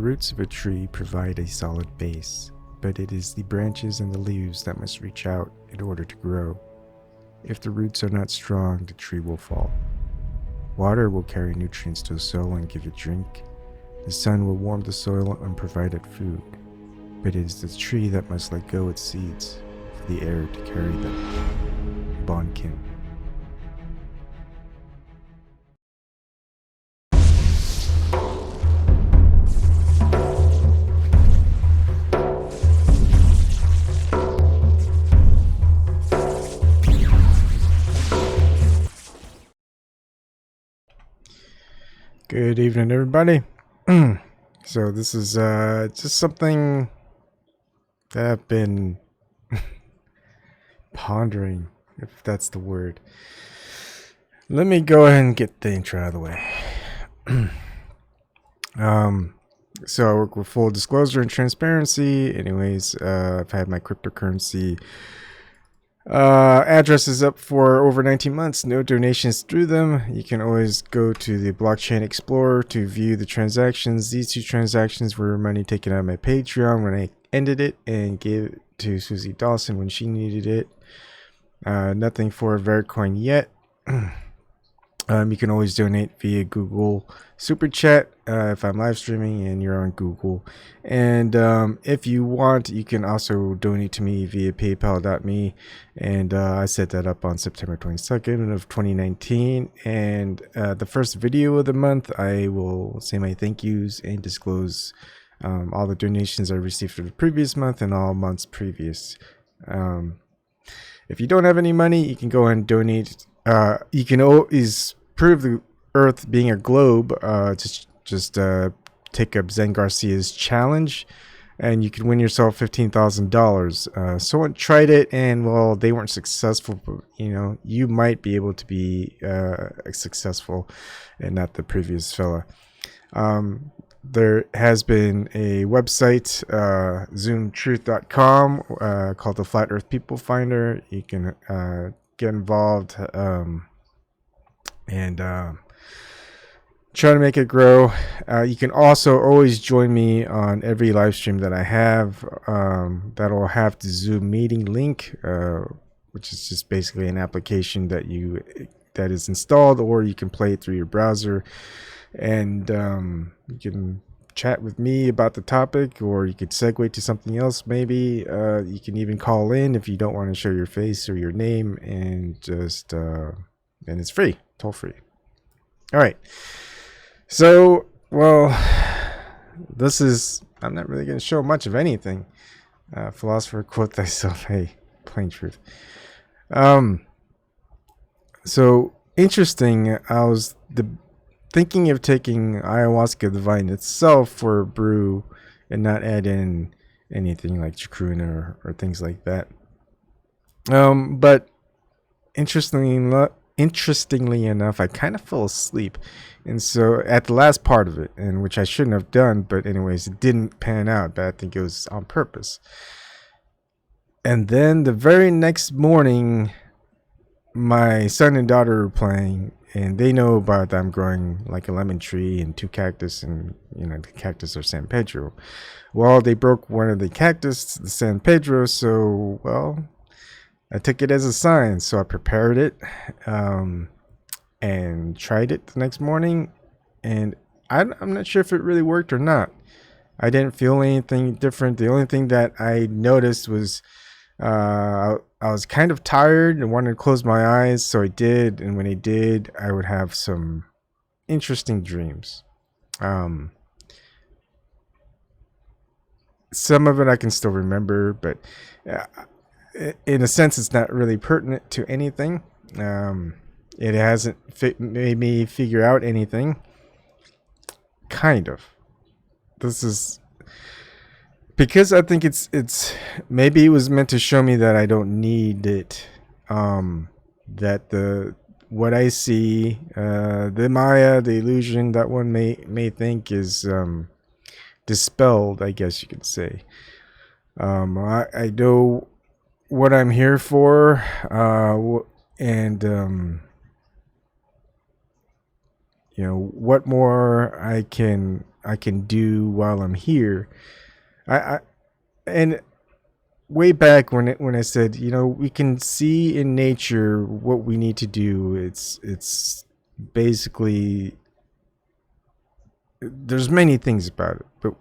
roots of a tree provide a solid base, but it is the branches and the leaves that must reach out in order to grow. If the roots are not strong, the tree will fall. Water will carry nutrients to the soil and give it drink. The sun will warm the soil and provide it food, but it is the tree that must let go its seeds for the air to carry them. Ebon Kim. Good evening, everybody. So this is just something that I've been pondering, if that's the word. Let me go ahead and get the intro out of the way. So I work with full disclosure and transparency. Anyways, I've had my cryptocurrency addresses up for over 19 months, no donations through them. You can always go to the blockchain explorer to view the transactions. These two transactions were money taken out of my Patreon when I ended it and gave it to Susie Dawson when she needed it. Nothing for Vertcoin yet. You can always donate via Google Super Chat if I'm live streaming and you're on Google. And if you want, you can also donate to me via paypal.me. And I set that up on September 22nd of 2019. And the first video of the month, I will say my thank yous and disclose all the donations I received for the previous month and all months previous. If you don't have any money, you can go ahead and donate. You can always prove the Earth being a globe. Just take up Zen Garcia's challenge, and you can win yourself $15,000. Someone tried it, and well, they weren't successful. But you might be able to be successful, and not the previous fella. There has been a website, zoomtruth.com, called the Flat Earth People Finder. You can get involved and try to make it grow. You can also always join me on every live stream that I have. That'll have the Zoom meeting link, which is just basically an application that is installed, or you can play it through your browser, and you can chat with me about the topic, or you could segue to something else. Maybe you can even call in if you don't want to show your face or your name, and just and it's free, toll free. All right. So, well, I'm not really going to show much of anything. Philosopher Quote thyself, hey, plain truth. So, interesting, I was thinking of taking ayahuasca divine itself for a brew and not add in anything like chacruna or things like that. But interestingly enough, I kind of fell asleep. And so at the last part of it, and which I shouldn't have done, but anyways, it didn't pan out, but I think it was on purpose. And then the very next morning, my son and daughter were playing, and they know about that I'm growing like a lemon tree and 2 cactus, and the cactus are San Pedro. Well, they broke one of the cactus, the San Pedro, so well, I took it as a sign. So I prepared it and tried it the next morning, and I'm not sure if it really worked or not. I didn't feel anything different. The only thing that I noticed was I was kind of tired and wanted to close my eyes, so I did. And when I did, I would have some interesting dreams. Some of it I can still remember, but in a sense, it's not really pertinent to anything. It hasn't made me figure out anything. Kind of. This is because I think it's maybe it was meant to show me that I don't need it. That what I see, the Maya, the illusion that one may think is dispelled, I guess you could say. I know what I'm here for, and what more I can I can do while I'm here. I and way back when I said, we can see in nature what we need to do. It's basically, there's many things about it, but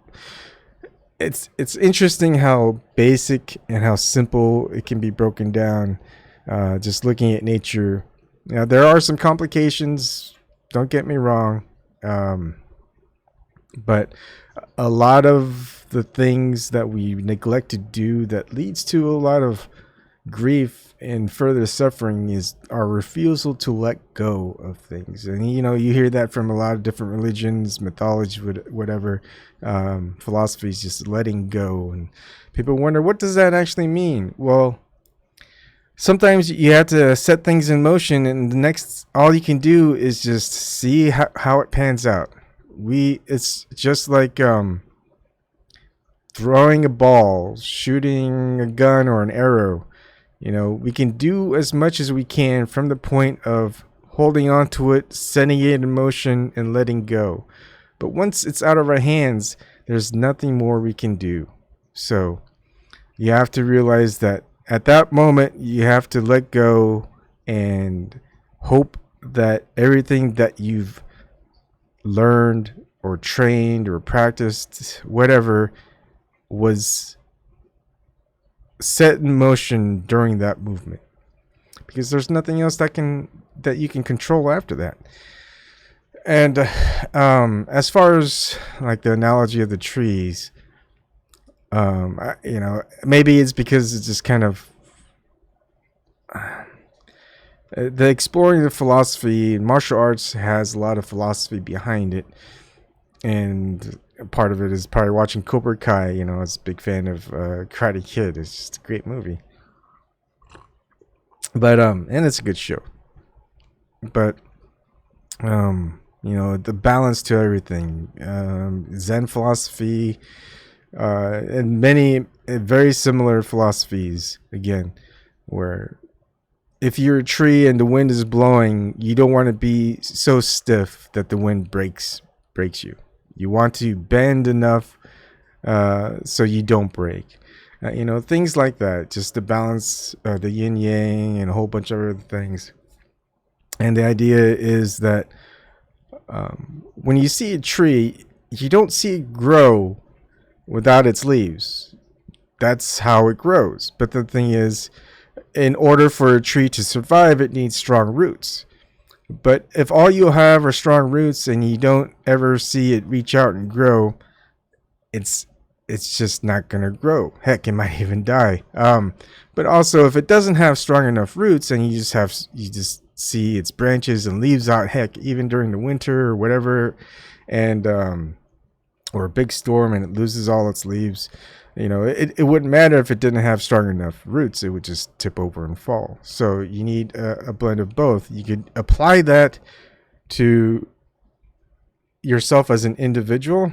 it's interesting how basic and how simple it can be broken down. Just looking at nature. Now, there are some complications. Don't get me wrong, but a lot of the things that we neglect to do that leads to a lot of grief and further suffering is our refusal to let go of things. And you hear that from a lot of different religions, mythology, whatever, philosophies, just letting go. And people wonder, what does that actually mean? Well, sometimes you have to set things in motion, and all you can do is just see how it pans out. It's just like throwing a ball, shooting a gun or an arrow. We can do as much as we can from the point of holding on to it, setting it in motion, and letting go. But once it's out of our hands, there's nothing more we can do. So you have to realize that at that moment, you have to let go and hope that everything that you've learned or trained or practiced, whatever, was set in motion during that movement, because there's nothing else that you can control after that. And as far as like the analogy of the trees, maybe it's because it's just kind of the exploring the philosophy and martial arts has a lot of philosophy behind it, and part of it is probably watching Cobra Kai. I was a big fan of Karate Kid. It's just a great movie. But and it's a good show. But the balance to everything, Zen philosophy, and many very similar philosophies, again, where if you're a tree and the wind is blowing, you don't want to be so stiff that the wind breaks you. You want to bend enough so you don't break. Things like that. Just the balance, the yin yang, and a whole bunch of other things. And the idea is that when you see a tree, you don't see it grow without its leaves. That's how it grows. But the thing is, in order for a tree to survive, it needs strong roots. But if all you have are strong roots and you don't ever see it reach out and grow, it's just not going to grow. Heck, it might even die. But also, if it doesn't have strong enough roots and you just see its branches and leaves out, heck, even during the winter or whatever, and or a big storm and it loses all its leaves, it wouldn't matter if it didn't have strong enough roots. It would just tip over and fall. So you need a blend of both. You could apply that to yourself as an individual.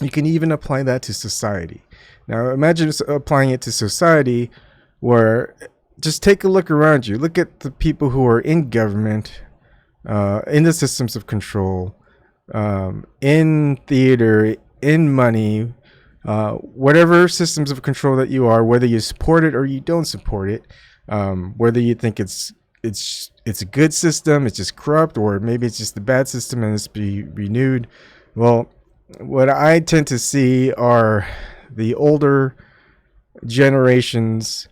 You can even apply that to society. Now imagine applying it to society, where just take a look around you. Look at the people who are in government, in the systems of control, in theater, in money, whatever systems of control that you are, whether you support it or you don't support it, whether you think it's a good system, it's just corrupt, or maybe it's just a bad system and it's be renewed. Well, what I tend to see are the older generations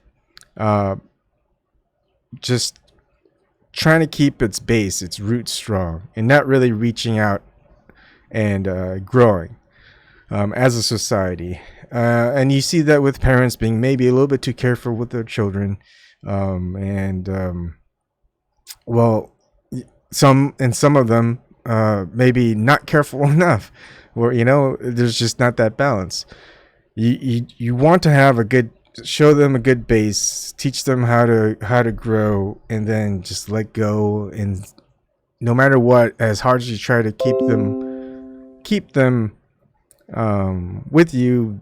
just trying to keep its base, its roots strong, and not really reaching out and growing as a society. And you see that with parents being maybe a little bit too careful with their children. Some of them maybe not careful enough, or there's just not that balance. You want to have show them a good base, teach them how to grow, and then just let go. And no matter what, as hard as you try to keep them with you,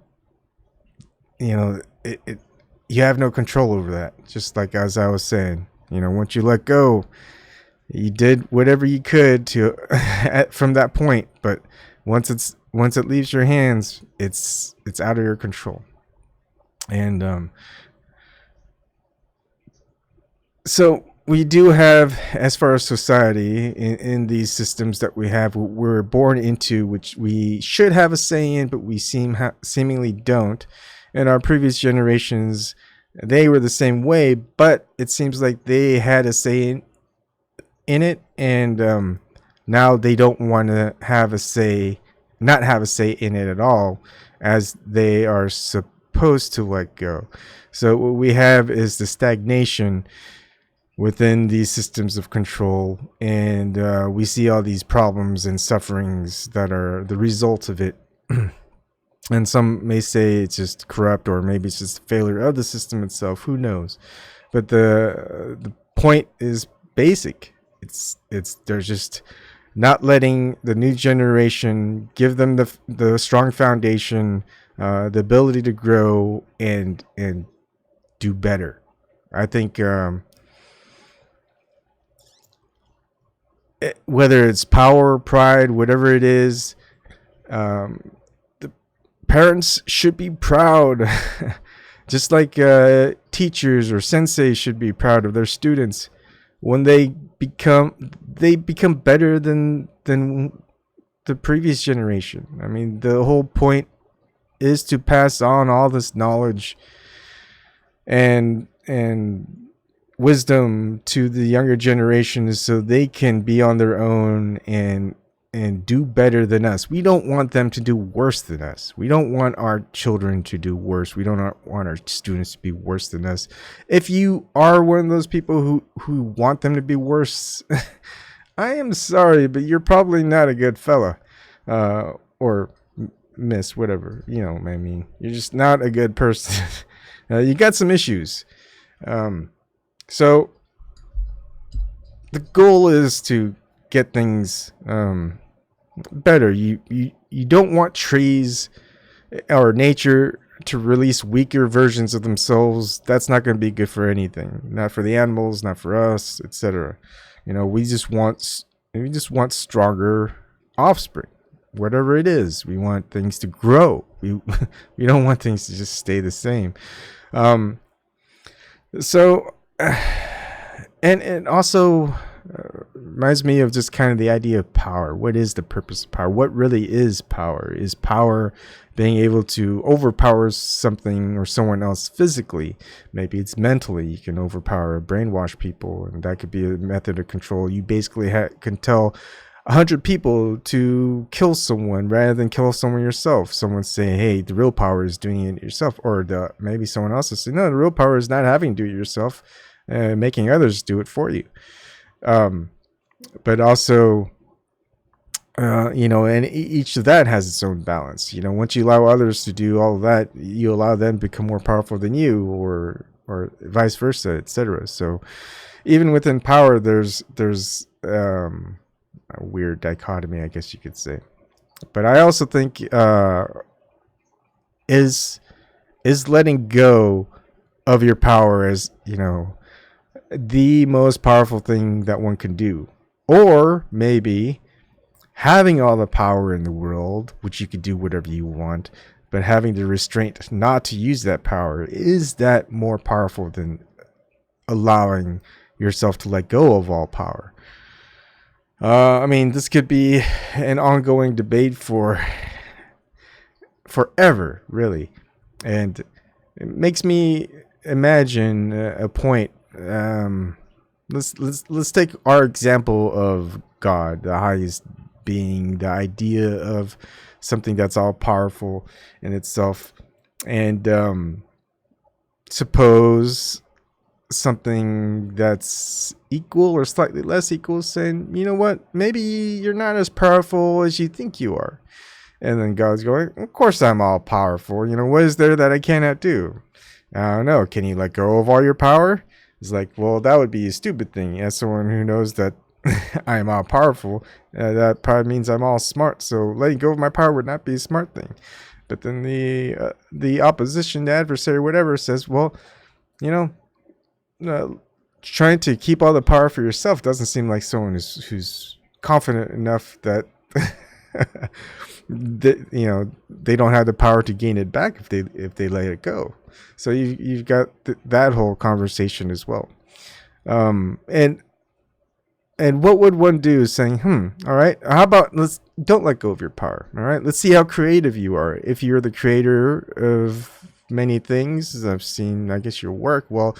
you have no control over that. Just like as I was saying, once you let go, you did whatever you could to from that point. But once once it leaves your hands, it's out of your control. And so we do have, as far as society, in these systems that we have, we're born into, which we should have a say in, but we seemingly don't. In our previous generations, they were the same way, but it seems like they had a say in it, and now they don't want to not have a say in it at all, as they are supposed to let go. So what we have is the stagnation within these systems of control, and we see all these problems and sufferings that are the result of it. And some may say it's just corrupt, or maybe it's just a failure of the system itself. Who knows? But the point is basic. It's they're just not letting the new generation give them the strong foundation, the ability to grow and do better. I think whether it's power, pride, whatever it is, the parents should be proud. Just like teachers or sensei should be proud of their students when they become better than the previous generation. I mean, the whole point is to pass on all this knowledge and wisdom to the younger generations, so they can be on their own and do better than us. We don't want them to do worse than us. We don't want our children to do worse. We don't want our students to be worse than us. If you are one of those people who want them to be worse, I am sorry, but you're probably not a good fella, or miss, whatever. You know what I mean. You're just not a good person. You got some issues. So the goal is to get things better. You don't want trees or nature to release weaker versions of themselves. That's not going to be good for anything. Not for the animals, not for us, etc. You know, we just want stronger offspring. Whatever it is, we want things to grow. We don't want things to just stay the same. So, and it also reminds me of just kind of the idea of power. What is the purpose of power? What really is power? Is power being able to overpower something or someone else physically? Maybe it's mentally. You can overpower or brainwash people, and that could be a method of control. You basically can tell 100 people to kill someone rather than kill someone yourself. Someone say, hey, the real power is doing it yourself. Or maybe someone else will say, no, the real power is not having to do it yourself, making others do it for you. But also, and each of that has its own balance. Once you allow others to do all of that, you allow them to become more powerful than you, or vice versa, etc. So even within power, there's a weird dichotomy, I guess you could say. But I also think is letting go of your power as the most powerful thing that one can do. Or maybe having all the power in the world, which you could do whatever you want, but having the restraint not to use that power, is that more powerful than allowing yourself to let go of all power? I mean, this could be an ongoing debate for forever, really. And it makes me imagine a point. Let's take our example of God, the highest being, the idea of something that's all powerful in itself. And suppose something that's equal or slightly less equal saying, you know what, maybe you're not as powerful as you think you are. And then God's going, of course I'm all powerful. What is there that I cannot do? I don't know. Can you let go of all your power? It's like, well, that would be a stupid thing. As someone who knows that I am all powerful, that probably means I'm all smart. So letting go of my power would not be a smart thing. But then the opposition, the adversary, whatever, says, well, trying to keep all the power for yourself doesn't seem like someone who's confident enough that They don't have the power to gain it back if they let it go. So you've got that whole conversation as well. And what would one do is saying, all right, how about don't let go of your power. All right, let's see how creative you are. If you're the creator of many things, as I've seen, I guess, your work, well,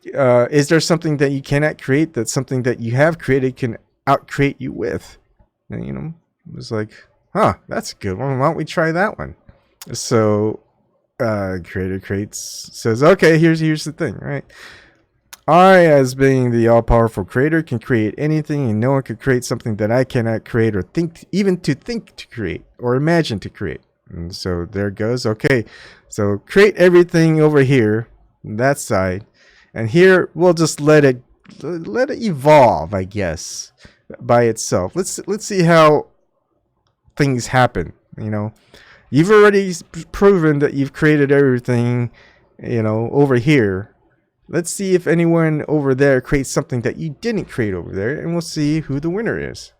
is there something that you cannot create that something that you have created can outcreate you with? And, it was like, that's a good one. Why don't we try that one? So creator says, okay, here's the thing, right? I, as being the all-powerful creator, can create anything, and no one can create something that I cannot create or think to create or imagine to create. And so there it goes. Okay, so create everything over here, that side, and here we'll just let it evolve, I guess, by itself. Let's see how things happen. You've already proven that you've created everything, over here. Let's see if anyone over there creates something that you didn't create over there, and we'll see who the winner is.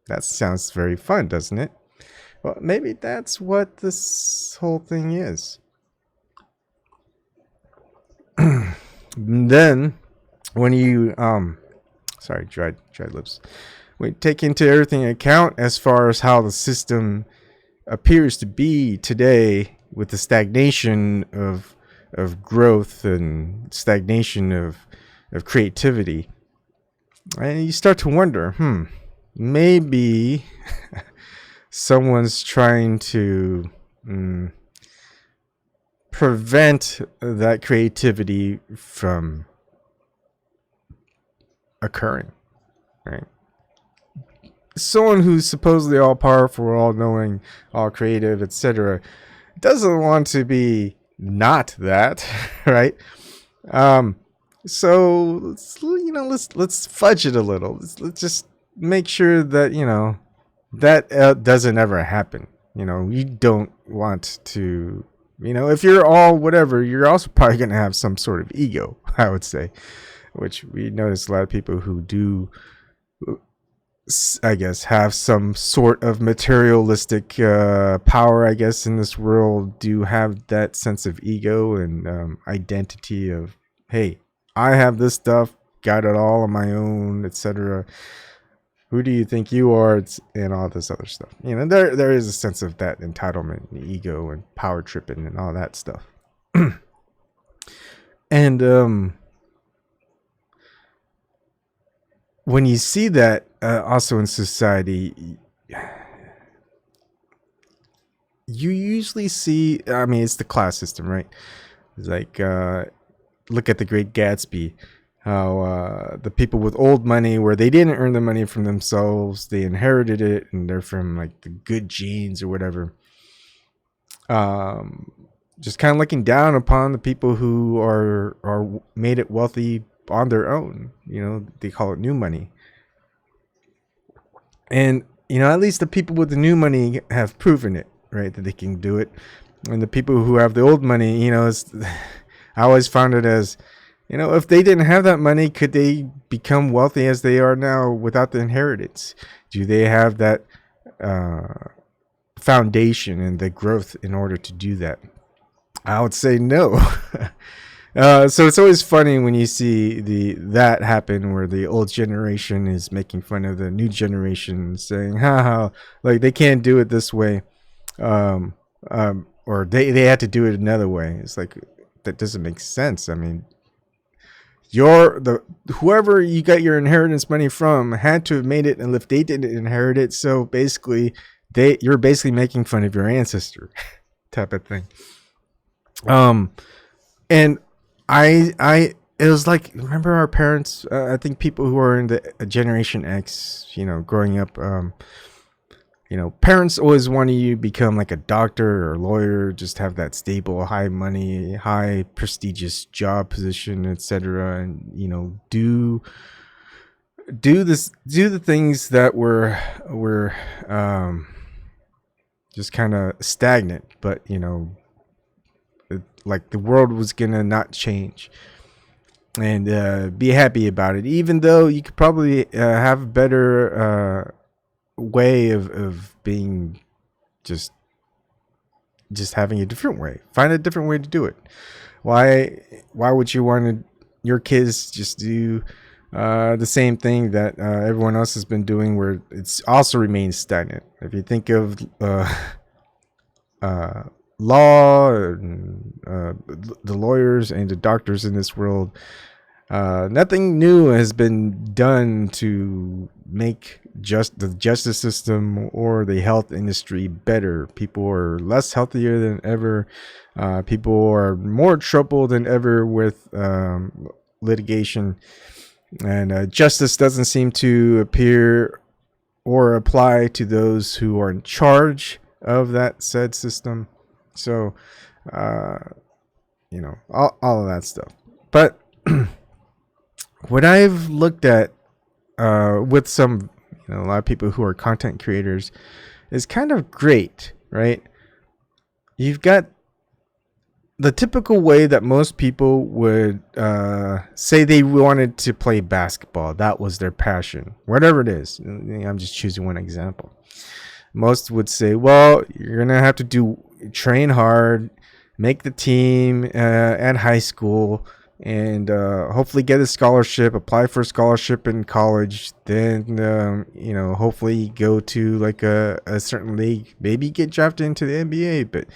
That sounds very fun, doesn't it? Well, maybe that's what this whole thing is. Then, when you dried lips. We take into everything account as far as how the system appears to be today, with the stagnation of growth and stagnation of creativity, and you start to wonder, maybe someone's trying to prevent that creativity from occurring, right? Someone who's supposedly all powerful, all knowing, all creative, etc., doesn't want to be not that, right? So let's fudge it a little. Let's just make sure that that doesn't ever happen. You don't want to. If you're all whatever, you're also probably going to have some sort of ego, I would say, which we notice a lot of people who do, I guess, have some sort of materialistic power, I guess, in this world, do have that sense of ego and identity of, hey, I have this stuff, got it all on my own, etc. Who do you think you are? And all this other stuff. There is a sense of that entitlement and ego and power tripping and all that stuff. And when you see that also in society, you usually see, it's the class system, right? It's like, look at The Great Gatsby, how the people with old money, where they didn't earn the money from themselves, they inherited it, and they're from like the good genes or whatever. Just kind of looking down upon the people who are made it wealthy on their own. They call it new money. And at least the people with the new money have proven it, right, that they can do it. And the people who have the old money, I always found it as, if they didn't have that money, could they become wealthy as they are now without the inheritance? Do they have that foundation and the growth in order to do that? I would say no. So it's always funny when you see that happen, where the old generation is making fun of the new generation, saying, "Ha, like they can't do it this way," or they had to do it another way. It's like, that doesn't make sense. Whoever you got your inheritance money from had to have made it, and if they didn't inherit it, so basically you're basically making fun of your ancestor, type of thing. And it was like, remember our parents, I think people who are in the Generation X, growing up, parents always wanted you to become like a doctor or a lawyer, just have that stable, high money, high prestigious job position, etc. And, do the things that were just kind of stagnant, but, like the world was gonna not change, and be happy about it, even though you could probably have better way of being just having a different way. Find a different way to do it. Why would you want your kids just do the same thing that everyone else has been doing, where it's also remains stagnant? If you think of law and the lawyers and the doctors in this world, nothing new has been done to make the justice system or the health industry better. People are less healthier than ever. People are more trouble than ever with litigation, and justice doesn't seem to appear or apply to those who are in charge of that said system. So, all of that stuff. But what I've looked at with some, a lot of people who are content creators is kind of great, right? You've got the typical way that most people would say they wanted to play basketball. That was their passion, whatever it is. I'm just choosing one example. Most would say, well, you're going to have to train hard, make the team at high school, and hopefully get a scholarship, apply for a scholarship in college, then hopefully go to like a certain league, maybe get drafted into the NBA, but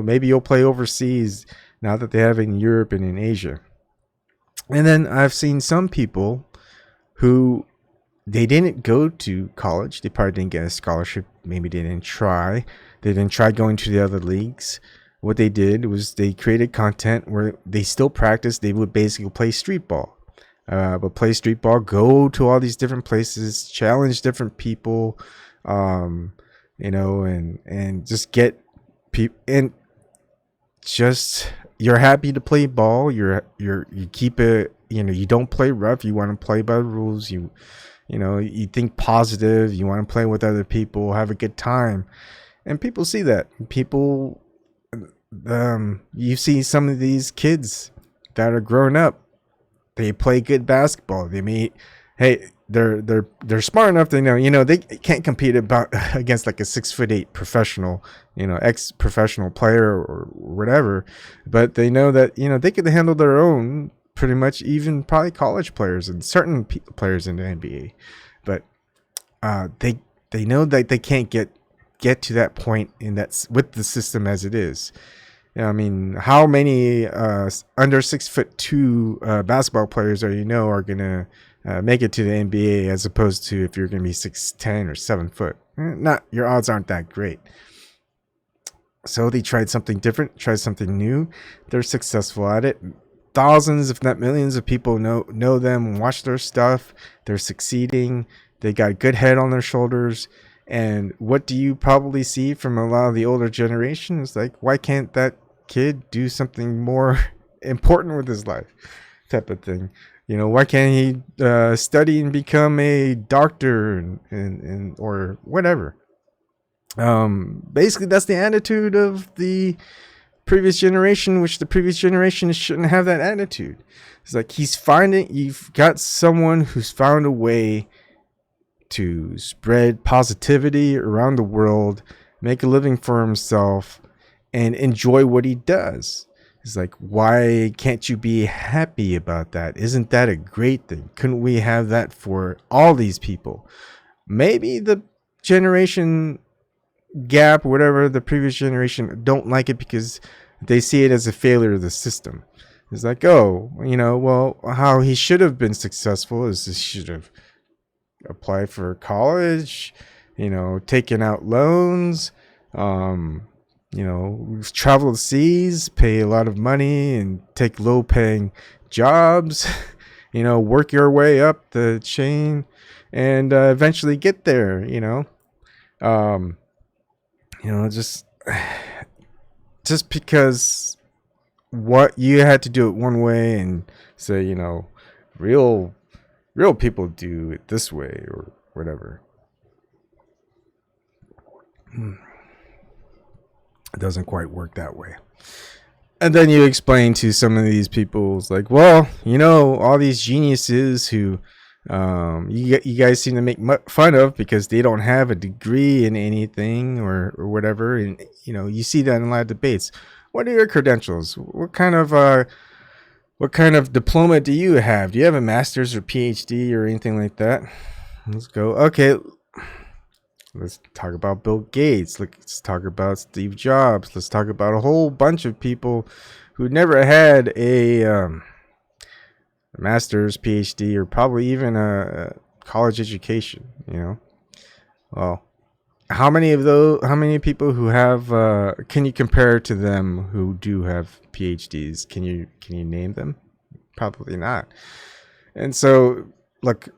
maybe you'll play overseas now that they have it in Europe and in Asia. And then I've seen some people who they didn't go to college, they probably didn't get a scholarship, maybe they didn't try going to the other leagues. What they did was they created content where they still practiced. They would basically play street ball, go to all these different places, challenge different people, and just get people. And just, you're happy to play ball. You keep it. You don't play rough. You want to play by the rules. You think positive. You want to play with other people, have a good time, and people see that. People. You see some of these kids that are grown up, they play good basketball. They're smart enough to know, they can't compete against like a 6'8" professional, ex-professional player or whatever, but they know that, they can handle their own, pretty much, even probably college players and certain players in the NBA. But they know that they can't get to that point with the system as it is. I mean, how many under 6'2" basketball players are gonna make it to the NBA, as opposed to if you're gonna be 6'10" or 7 foot? Not, your odds aren't that great. So they tried something different, tried something new. They're successful at it. Thousands, if not millions, of people know them, watch their stuff. They're succeeding. They got a good head on their shoulders. And what do you probably see from a lot of the older generation is like, why can't that kid do something more important with his life, type of thing? Why can't he study and become a doctor and or whatever? Basically, that's the attitude of the previous generation, which the previous generation shouldn't have that attitude. It's like you've got someone who's found a way to spread positivity around the world, make a living for himself, and enjoy what he does. It's like, why can't you be happy about that? Isn't that a great thing? Couldn't we have that for all these people? Maybe the generation gap, whatever, the previous generation don't like it because they see it as a failure of the system. It's like, well, how he should have been successful is he should have apply for college, taking out loans, travel the seas, pay a lot of money and take low paying jobs, work your way up the chain and eventually get there, just because what you had to do it one way and say, real people do it this way or whatever. It doesn't quite work that way. And then you explain to some of these people, it's like, well, all these geniuses who You guys seem to make fun of because they don't have a degree in anything or whatever, and you see that in a lot of debates. What are your credentials? What kind of diploma do you have? Do you have a master's or PhD or anything like that? Let's go. Okay, let's talk about Bill Gates. Let's talk about Steve Jobs. Let's talk about a whole bunch of people who never had a master's, PhD, or probably even a college education. Well, how many people who have? Can you compare to them who do have PhDs? Can you name them? Probably not. And so, look,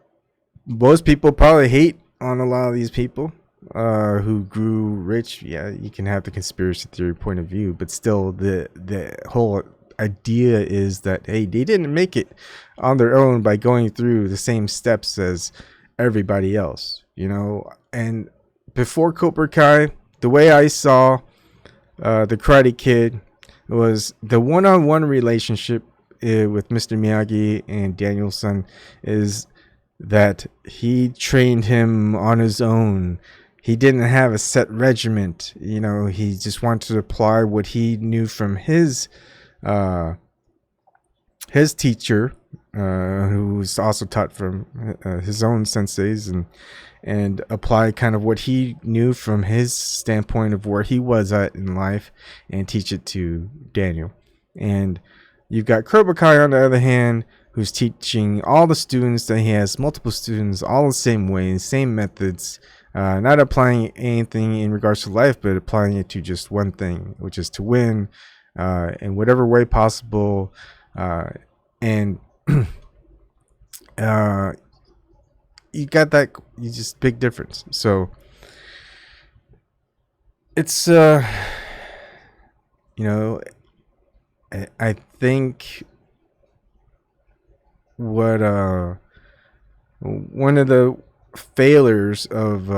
most people probably hate on a lot of these people who grew rich. Yeah, you can have the conspiracy theory point of view, but still, the whole idea is that, hey, they didn't make it on their own by going through the same steps as everybody else, and before Cobra Kai, the way I saw the Karate Kid was the one-on-one relationship with Mr. Miyagi and Daniel-san is that he trained him on his own. He didn't have a set regiment. He just wanted to apply what he knew from his teacher, who was also taught from his own senseis, and apply kind of what he knew from his standpoint of where he was at in life and teach it to Daniel. And you've got Cobra Kai on the other hand, who's teaching all the students that he has multiple students all the same way, same methods, not applying anything in regards to life, but applying it to just one thing, which is to win in whatever way possible. And you got that, you just big difference. So it's I think what one of the failures of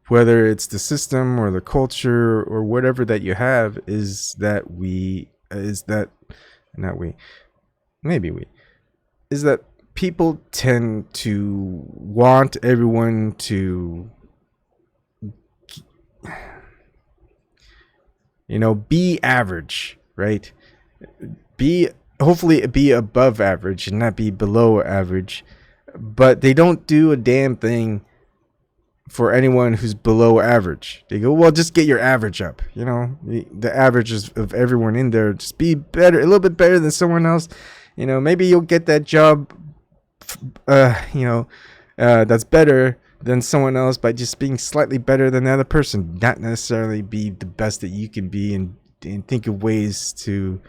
whether it's the system or the culture or whatever that you have is that people tend to want everyone to be average, right? Hopefully be above average and not be below average, but they don't do a damn thing for anyone who's below average. They go, well, just get your average up. The averages of everyone in there, just be better, a little bit better than someone else. Maybe you'll get that job, that's better than someone else by just being slightly better than the other person, not necessarily be the best that you can be, and think of ways to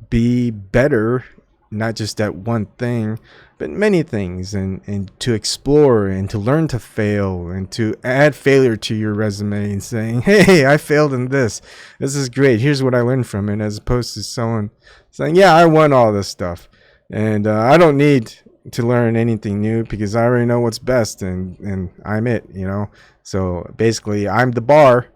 be better, not just at one thing, but many things, and to explore and to learn to fail and to add failure to your resume and saying, hey, I failed in this. This is great. Here's what I learned from it, as opposed to someone saying, yeah, I won all this stuff and I don't need to learn anything new because I already know what's best and I'm it, So basically, I'm the bar,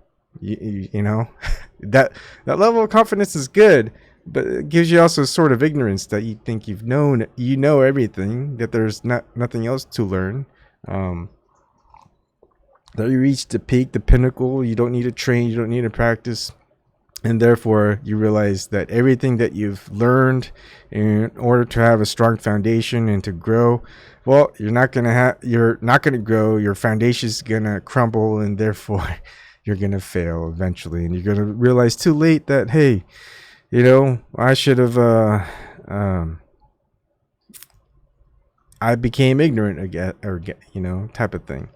that level of confidence is good. But it gives you also a sort of ignorance that you think you know everything, that there's nothing else to learn. That you reach the peak, the pinnacle, you don't need to train, you don't need to practice. And therefore, you realize that everything that you've learned in order to have a strong foundation and to grow, well, you're not going to grow, your foundation's going to crumble, and therefore you're going to fail eventually. And you're going to realize too late that, hey, I should have, I became ignorant again, or, type of thing.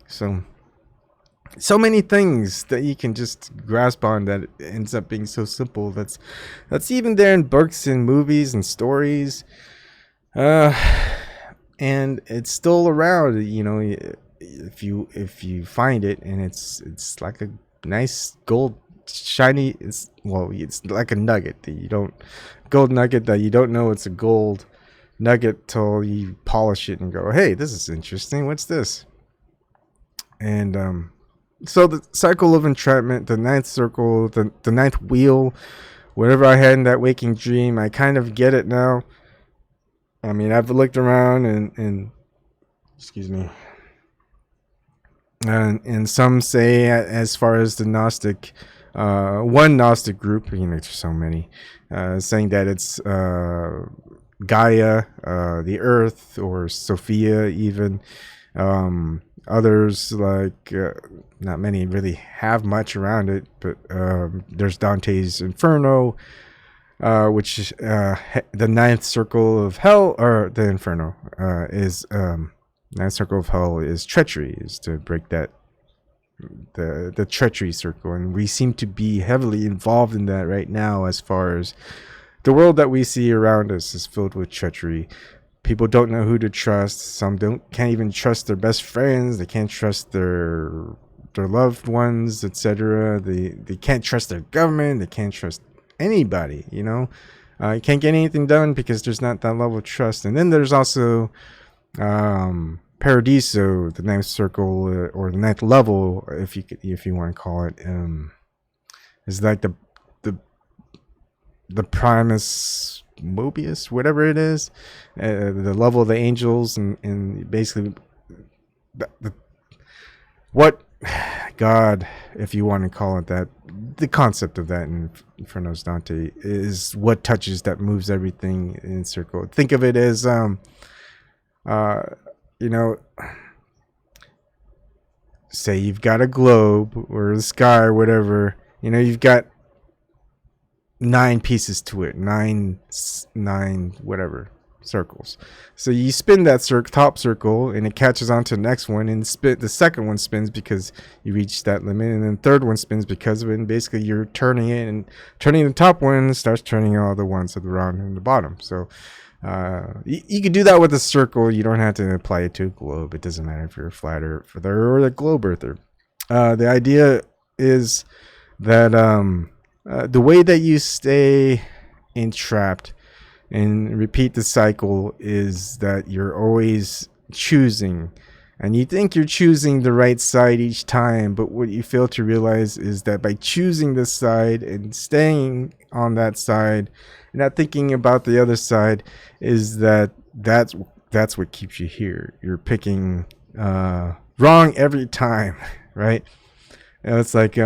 So many things that you can just grasp on that ends up being so simple. That's even there in books and movies and stories. And it's still around, if you find it, and it's like a nice gold shiny, it's like a nugget gold nugget that you don't know it's a gold nugget till you polish it and go, hey, this is interesting, what's this? And so the cycle of entrapment, the ninth circle, the ninth wheel, whatever I had in that waking dream, I kind of get it now. I mean, I've looked around and excuse me, and some say, as far as the Gnostic, one Gnostic group, there's so many, saying that it's Gaia, the Earth, or Sophia, even. Others, like, not many really have much around it, but there's Dante's Inferno, which is the ninth circle of hell, or the Inferno is ninth circle of hell is treachery, is to break that the treachery circle, and we seem to be heavily involved in that right now. As far as the world that we see around us is filled with treachery. People don't know who to trust. Some can't even trust their best friends. They can't trust their loved ones, etc. They can't trust their government. They can't trust anybody. You can't get anything done because there's not that level of trust. And then there's also Paradiso, the ninth circle, or the ninth level, if you want to call it. Is like the Primus Mobius, whatever it is, the level of the angels, and basically what God, if you want to call it that, the concept of that in Inferno's Dante is what touches that moves everything in circle. Think of it as say you've got a globe or the sky or whatever, you've got 9 pieces to it, nine whatever circles. So you spin that top circle, and it catches on to the next one, and the second one spins because you reach that limit, and then the third one spins because of it. And basically, you're turning it, and turning the top one starts turning all the ones at the round and the bottom. So you can do that with a circle. You don't have to apply it to a globe. It doesn't matter if you're a flat earther or a globe earther. The idea is that the way that you stay entrapped and repeat the cycle is that you're always choosing, and you think you're choosing the right side each time, but what you fail to realize is that by choosing this side and staying on that side and not thinking about the other side, is that's what keeps you here. You're picking wrong every time, right? It's like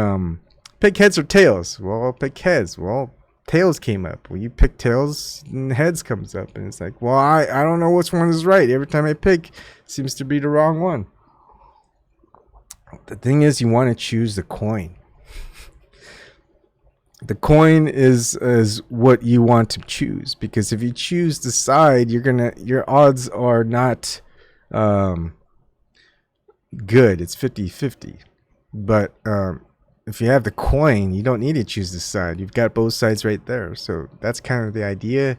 pick heads or tails. Well, I'll pick heads. Well, tails came up. Well, you pick tails and heads comes up. And it's like, well, I don't know which one is right. Every time I pick, seems to be the wrong one. The thing is, you want to choose the coin. The coin is what you want to choose, because if you choose the side, your odds are not good. It's 50-50. But if you have the coin, you don't need to choose the side. You've got both sides right there. So that's kind of the idea.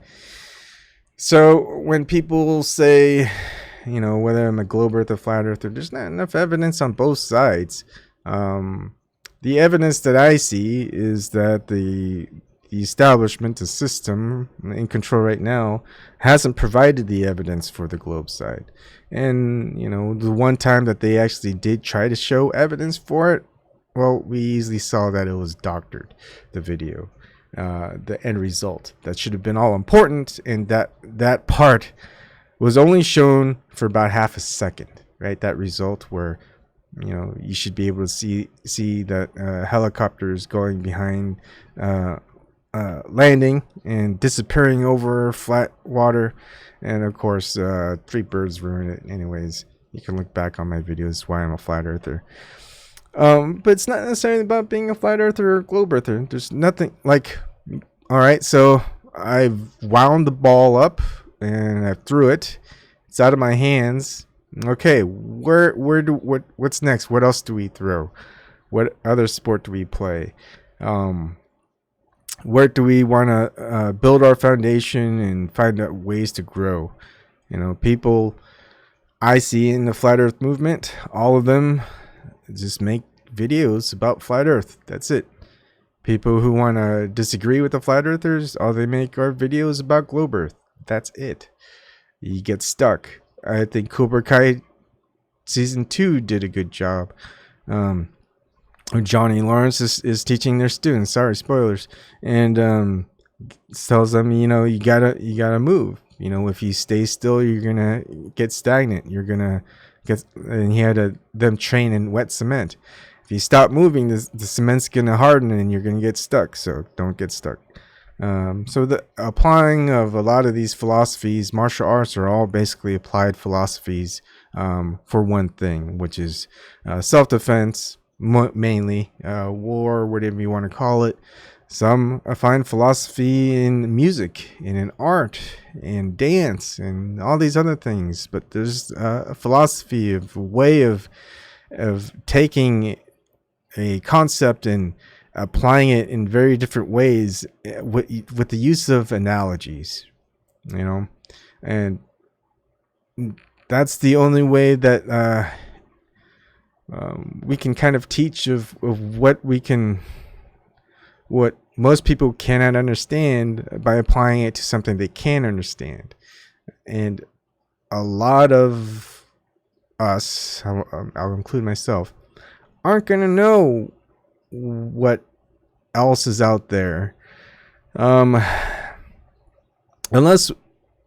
So when people say, whether I'm a globe earth or flat earther, there's not enough evidence on both sides. The evidence that I see is that the establishment, the system in control right now, hasn't provided the evidence for the globe side. And, the one time that they actually did try to show evidence for it, well, we easily saw that it was doctored, the video, the end result. That should have been all important, and that part was only shown for about half a second, right? That result where, you should be able to see that helicopters going behind landing and disappearing over flat water. And of course, 3 birds ruin it. Anyways, you can look back on my videos why I'm a flat earther. But it's not necessarily about being a flat earther or globe earther. There's nothing like, all right, so I've wound the ball up and I threw it. It's out of my hands. Okay, what's next? What else do we throw? What other sport do we play? Where do we want to build our foundation and find out ways to grow? People I see in the flat earth movement, all of them just make videos about flat earth. That's it. People who want to disagree with the flat earthers, all they make are videos about globe earth. That's it. You get stuck. I think Cobra Kai season 2 did a good job. Johnny Lawrence is teaching their students. Sorry, spoilers. And tells them, you gotta move. If you stay still, you're gonna get stagnant. You're gonna get. And he had them train in wet cement. If you stop moving, the cement's gonna harden and you're gonna get stuck. So don't get stuck. So the applying of a lot of these philosophies, martial arts, are all basically applied philosophies for one thing, which is self-defense, mainly war, whatever you want to call it. Some find philosophy in music and in art and dance and all these other things. But there's a philosophy of a way of taking a concept and applying it in very different ways with the use of analogies, and that's the only way that we can kind of teach of what most people cannot understand by applying it to something they can understand. And a lot of us, I'll include myself, aren't going to know what else is out there unless,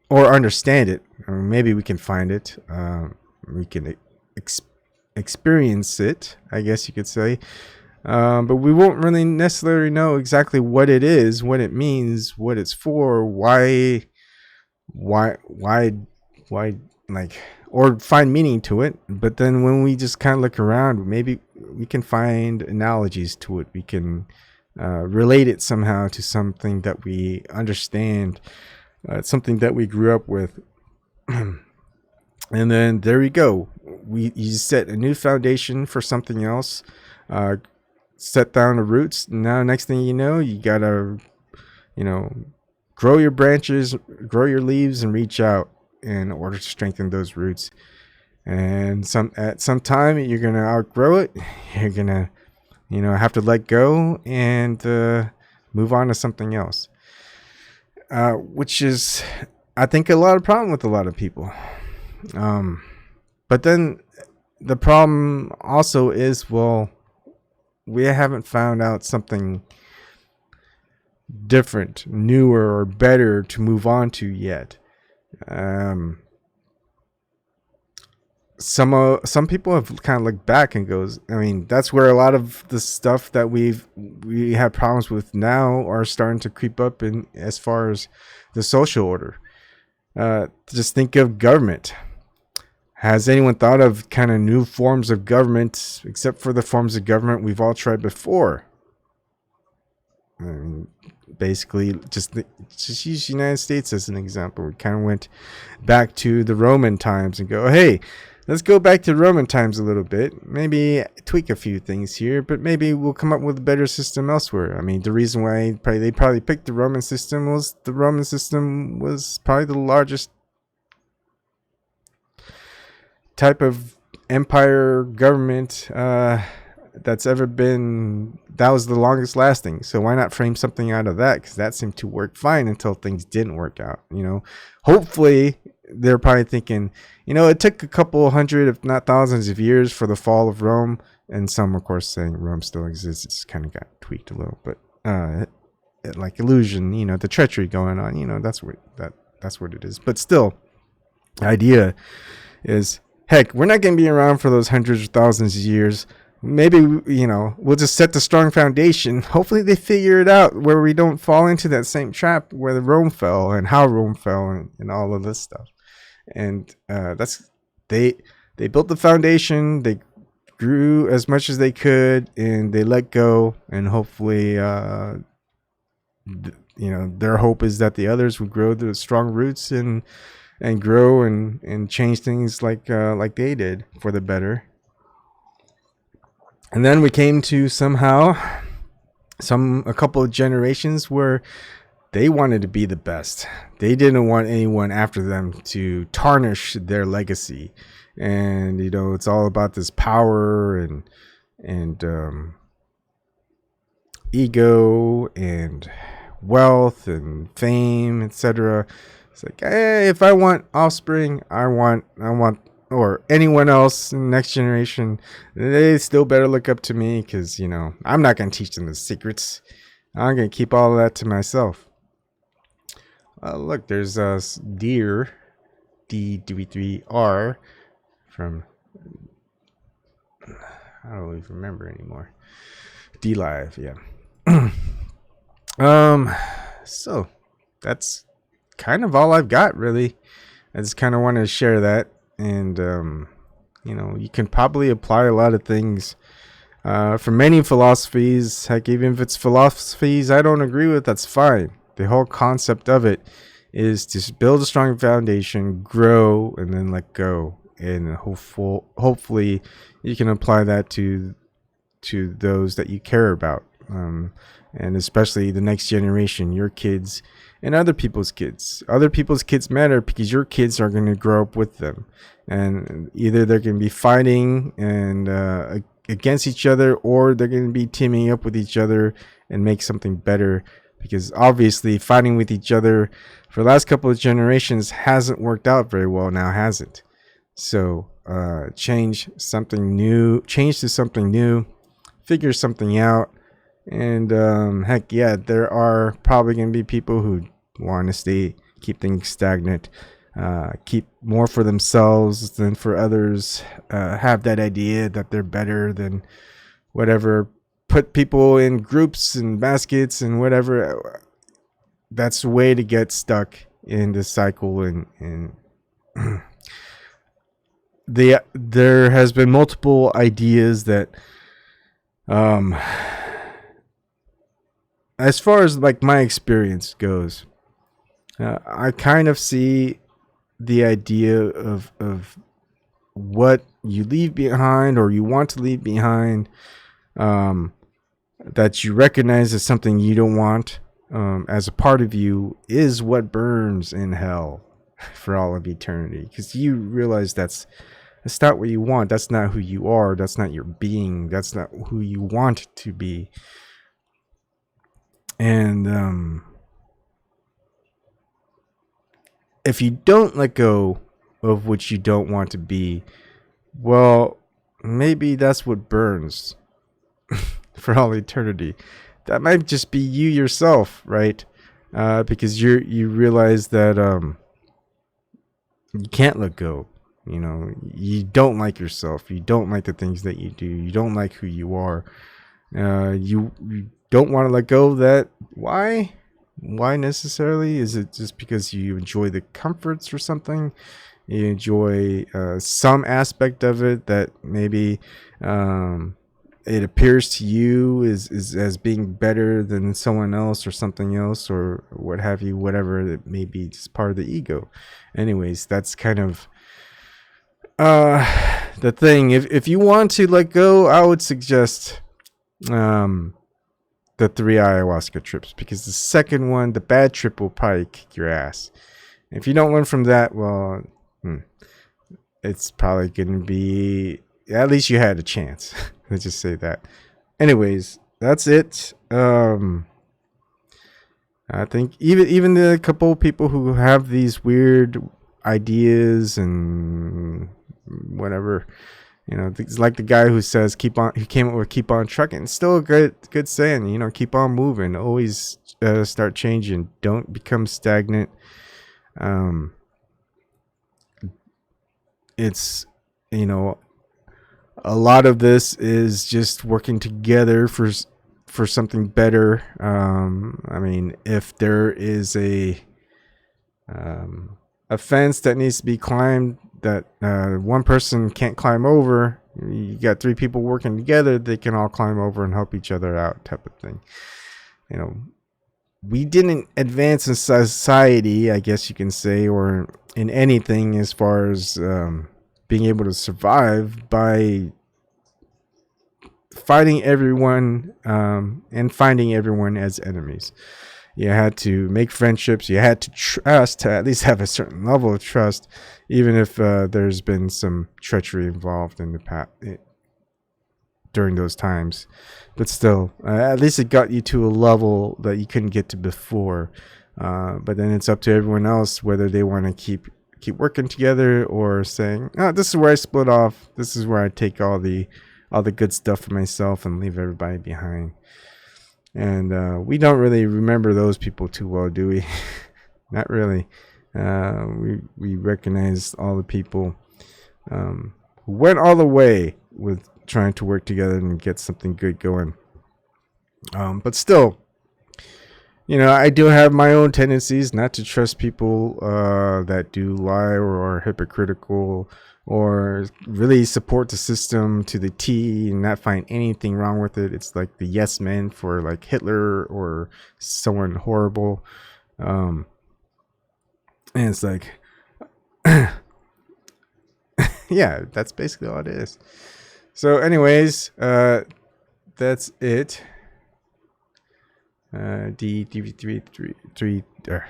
or understand it, or maybe we can find it, we can experience it, I guess you could say, but we won't really necessarily know exactly what it is, what it means, what it's for, why like, or find meaning to it. But then when we just kind of look around, maybe we can find analogies to it. We can relate it somehow to something that we understand, something that we grew up with. And then there we go. You set a new foundation for something else, set down the roots. Now, next thing you know, you gotta, grow your branches, grow your leaves, and reach out in order to strengthen those roots. And at some time you're gonna outgrow it. You're gonna, have to let go and move on to something else, which is, I think, a lot of problem with a lot of people. But then the problem also is, well, we haven't found out something different, newer, or better to move on to yet. Some people have kind of looked back and goes, I mean, that's where a lot of the stuff that we have problems with now are starting to creep up in, as far as the social order. Just think of government. Has anyone thought of kind of new forms of government, except for the forms of government we've all tried before? I mean, basically, just use the United States as an example. We kind of went back to the Roman times and go, hey, let's go back to Roman times a little bit. Maybe tweak a few things here, but maybe we'll come up with a better system elsewhere. I mean, the reason why they probably picked the Roman system was the Roman system was probably the largest type of empire government that's ever been. That was the longest lasting. So why not frame something out of that? Because that seemed to work fine until things didn't work out. Hopefully they're probably thinking, it took a couple hundred, if not thousands of years for the fall of Rome. And some, of course, saying Rome still exists. It's kind of got tweaked a little, but like illusion, the treachery going on, that's what it is. But still, the idea is, heck, we're not going to be around for those hundreds of thousands of years. Maybe, we'll just set the strong foundation. Hopefully they figure it out where we don't fall into that same trap where the Rome fell and how Rome fell and all of this stuff. And they built the foundation. They grew as much as they could and they let go. And hopefully, their hope is that the others would grow the strong roots and grow and change things like they did for the better. And then we came to a couple of generations where they wanted to be the best. They didn't want anyone after them to tarnish their legacy. And, it's all about this power and ego and wealth and fame, etc. It's like, hey, if I want offspring, I want or anyone else in the next generation, they still better look up to me, because, you know, I'm not going to teach them the secrets. I'm going to keep all of that to myself. Look, there's Deer, D3R, from, I don't even remember anymore. D Live, yeah. So that's kind of all I've got, really. I just kind of wanted to share that, and you know, you can probably apply a lot of things for many philosophies. Heck, even if it's philosophies I don't agree with, that's fine. The whole concept of it is to build a strong foundation, grow, and then let go, and hopefully you can apply that to those that you care about, and especially the next generation, your kids and other people's kids. Other people's kids matter because your kids are going to grow up with them, and either they're going to be fighting and against each other, or they're going to be teaming up with each other and make something better. Because obviously fighting with each other for the last couple of generations hasn't worked out very well now, has it? So change to something new, figure something out. And heck yeah, there are probably going to be people who want to keep things stagnant, keep more for themselves than for others, have that idea that they're better than whatever, put people in groups and baskets and whatever. That's a way to get stuck in the cycle. And there has been multiple ideas that as far as like my experience goes, I kind of see the idea of what you leave behind, or you want to leave behind, that you recognize as something you don't want, as a part of you, is what burns in hell for all of eternity. Because you realize that's not what you want. That's not who you are. That's not your being. That's not who you want to be. And if you don't let go of what you don't want to be, well, maybe that's what burns for all eternity. That might just be you yourself, right? Because you realize that you can't let go. You know, you don't like yourself. You don't like the things that you do. You don't like who you are. You don't want to let go of that. Why? Why necessarily? Is it just because you enjoy the comforts or something? You enjoy some aspect of it that maybe it appears to you is as being better than someone else or something else, or what have you, whatever it may be, just part of the ego. Anyways, that's kind of the thing. If you want to let go, I would suggest the 3 ayahuasca trips, because the second one, the bad trip, will probably kick your ass. If you don't learn from that, well, it's probably going to be, at least you had a chance. Let's just say that. Anyways, that's it. I think even the couple people who have these weird ideas and whatever, you know, it's like the guy who says keep on, who came up with keep on trucking. It's still a good saying, you know, keep on moving, always start changing, don't become stagnant. It's, you know, a lot of this is just working together for something better. I mean, if there is a fence that needs to be climbed that one person can't climb over, you got 3 people working together, they can all climb over and help each other out, type of thing. You know, we didn't advance in society, I guess you can say, or in anything as far as being able to survive by fighting everyone and finding everyone as enemies. You had to make friendships. You had to trust, to at least have a certain level of trust, even if there's been some treachery involved in the past during those times. But still, at least it got you to a level that you couldn't get to before. But then it's up to everyone else whether they want to keep keep working together, or saying, oh, this is where I split off, this is where I take all the good stuff for myself and leave everybody behind. And we don't really remember those people too well, do we? Not really. We recognize all the people who went all the way with trying to work together and get something good going. But still, I do have my own tendencies not to trust people that do lie or are hypocritical or really support the system to the T and not find anything wrong with it. It's like the yes men for like Hitler or someone horrible. And it's like, yeah, that's basically all it is. So anyways, that's it. D3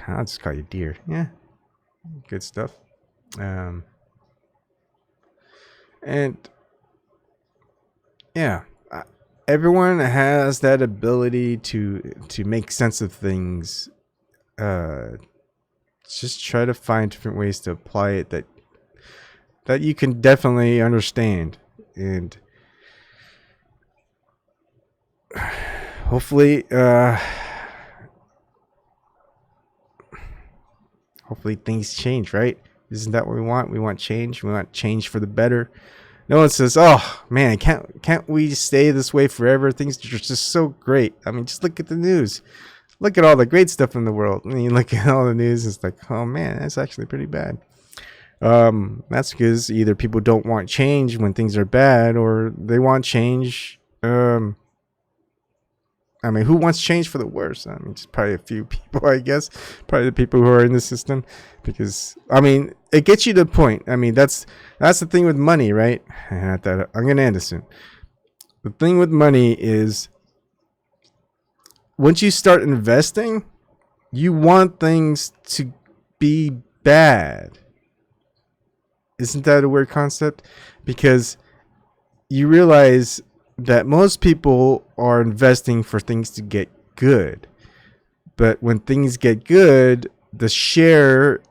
I'll just call you Deer. Yeah, good stuff. And yeah, everyone has that ability to make sense of things. Just try to find different ways to apply it that you can definitely understand, and hopefully things change, right? Isn't that what we want? We want change. We want change for the better. No one says, oh man, can't we stay this way forever? Things are just so great. I mean, just look at the news. Look at all the great stuff in the world. I mean, you look at all the news, it's like, oh man, that's actually pretty bad. That's because either people don't want change when things are bad, or they want change. I mean, who wants change for the worse? I mean, just probably a few people, I guess. Probably the people who are in the system, because I mean, it gets you to the point. I mean, that's the thing with money, right? I'm gonna end it soon. The thing with money is, once you start investing, you want things to be bad. Isn't that a weird concept? Because you realize that most people are investing for things to get good. But when things get good, the share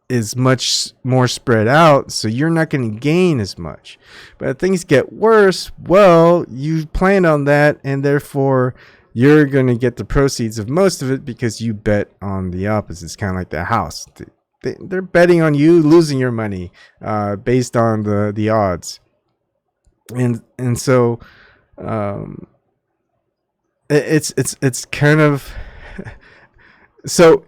is much more spread out, so you're not going to gain as much. But if things get worse, well, you planned on that, and therefore you're going to get the proceeds of most of it because you bet on the opposite. It's kind of like the house. They're betting on you losing your money based on the odds. And so it's kind of so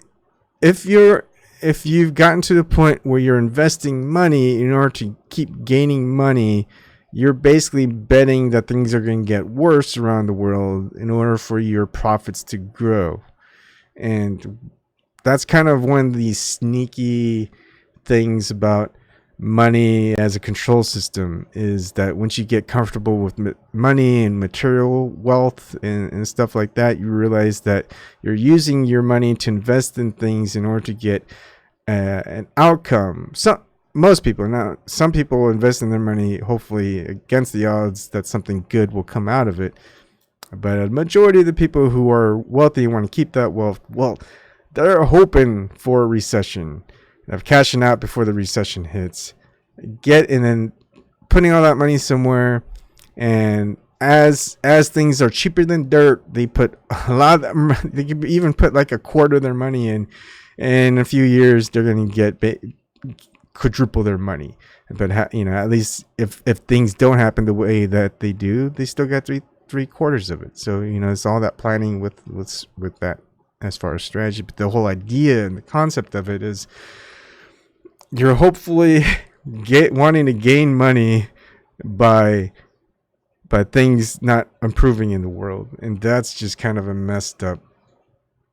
if you've gotten to the point where you're investing money in order to keep gaining money, you're basically betting that things are going to get worse around the world in order for your profits to grow. And that's kind of one of these sneaky things about money as a control system, is that once you get comfortable with money and material wealth and stuff like that, you realize that you're using your money to invest in things in order to get an outcome. Most people, now some people invest in their money hopefully against the odds that something good will come out of it, but a majority of the people who are wealthy and want to keep that wealth, well, they're hoping for a recession, of cashing out before the recession hits, and then putting all that money somewhere. And as things are cheaper than dirt, they put a lot of they can even put like a quarter of their money in a few years they're going to get quadruple their money. But at least if things don't happen the way that they do, they still got three quarters of it. So it's all that planning with that as far as strategy. But the whole idea and the concept of it is, you're hopefully wanting to gain money by things not improving in the world. And that's just kind of a messed up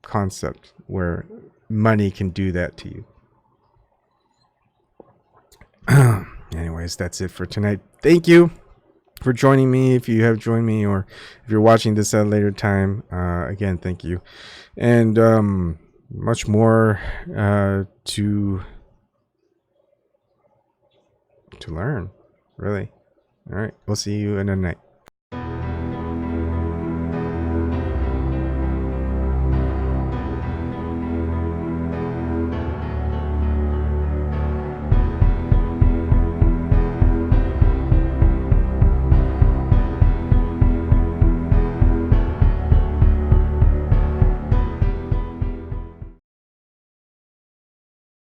concept where money can do that to you. Anyways, that's it for tonight. Thank you for joining me, if you have joined me, or if you're watching this at a later time. Again, thank you. And much more to learn, really. All right, we'll see you in the night.